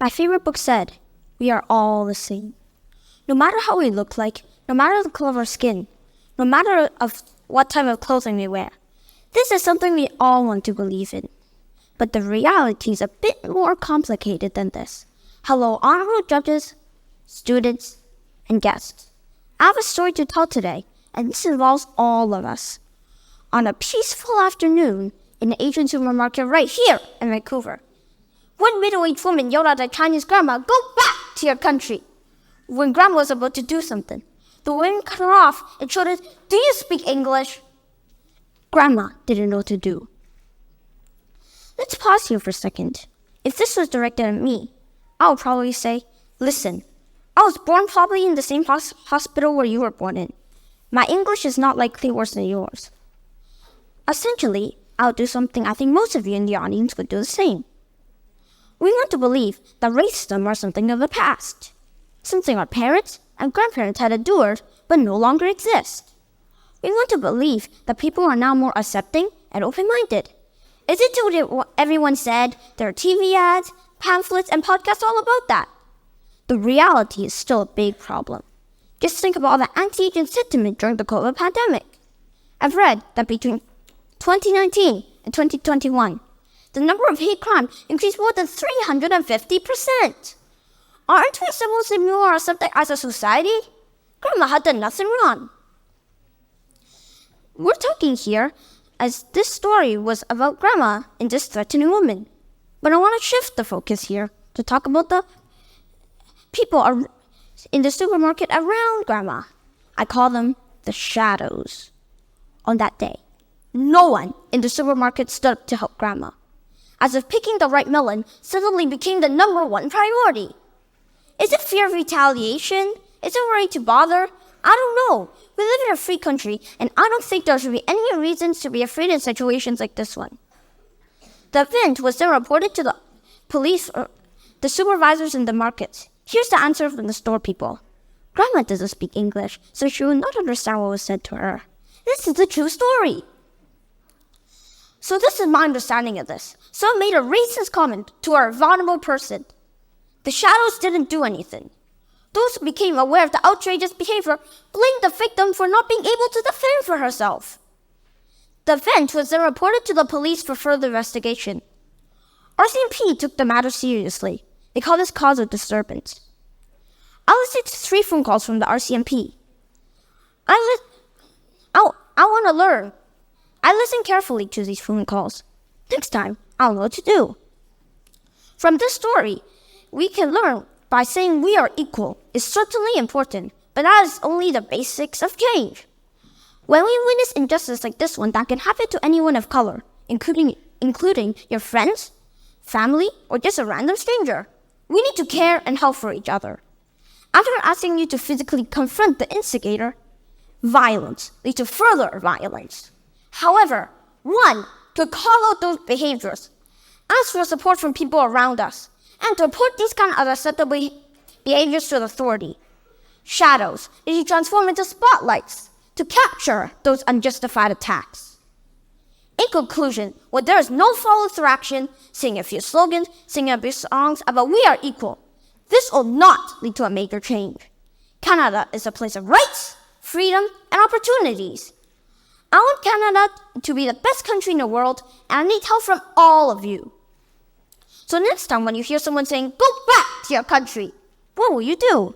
My favorite book said, we are all the same. No matter how we look like, no matter the color of our skin, no matter of what type of clothing we wear. This is something we all want to believe in. But the reality is a bit more complicated than this. Hello, honorable judges, students, and guests. I have a story to tell today, and this involves all of us. On a peaceful afternoon in an Asian supermarket right here in Vancouver, one middle-aged woman yelled at her Chinese grandma, "Go back to your country!" When grandma was about to do something, the woman cut her off and shouted, "Do you speak English?" Grandma didn't know what to do. Let's pause here for a second. If this was directed at me, I would probably say, "Listen, I was born probably in the same hospital where you were born in. My English is not likely worse than yours." Essentially, I'll do something I think most of you in the audience would do the same. We want to believe that racism are something of the past, something our parents and grandparents had endured but no longer exist. We want to believe that people are now more accepting and open-minded. Isn't what everyone said? There are TV ads, pamphlets, and podcasts all about that. The reality is still a big problem. Just think about all the anti-Asian sentiment during the COVID pandemic. I've read that between 2019 and 2021, the number of hate crimes increased more than 350%. Aren't we supposed to be more accepting as a society? Grandma had done nothing wrong. We're talking here as this story was about Grandma and this threatening woman. But I want to shift the focus here to talk about the people in the supermarket around Grandma. I call them the shadows. On that day, no one in the supermarket stood up to help Grandma, as if picking the right melon suddenly became the number one priority. Is it fear of retaliation? Is it worry to bother? I don't know. We live in a free country, and I don't think there should be any reasons to be afraid in situations like this one. The event was then reported to the police or the supervisors in the markets. Here's the answer from the store people. Grandma doesn't speak English, so she will not understand what was said to her. This is a true story. So this is my understanding of this. Someone made a racist comment to a vulnerable person. The shadows didn't do anything. Those who became aware of the outrageous behavior blamed the victim for not being able to defend for herself. The event was then reported to the police for further investigation. RCMP took the matter seriously. They called this cause of disturbance. I listened to 3 phone calls from the RCMP. I want to learn. I listened carefully to these phone calls. Next time, I'll know what to do. From this story, we can learn by saying we are equal is certainly important, but that is only the basics of change. When we witness injustice like this one that can happen to anyone of color, including your friends, family, or just a random stranger, we need to care and help for each other. After asking you to physically confront the instigator, violence leads to further violence. However, one, to call out those behaviors, ask for support from people around us, and to report these kind of unacceptable behaviors to the authority. Shadows need to transform into spotlights to capture those unjustified attacks. In conclusion, when there is no follow-through action, singing a few slogans, singing a few songs about we are equal, this will not lead to a major change. Canada is a place of rights, freedom, and opportunities. I want Canada to be the best country in the world, and I need help from all of you. So next time when you hear someone saying, "Go back to your country," what will you do?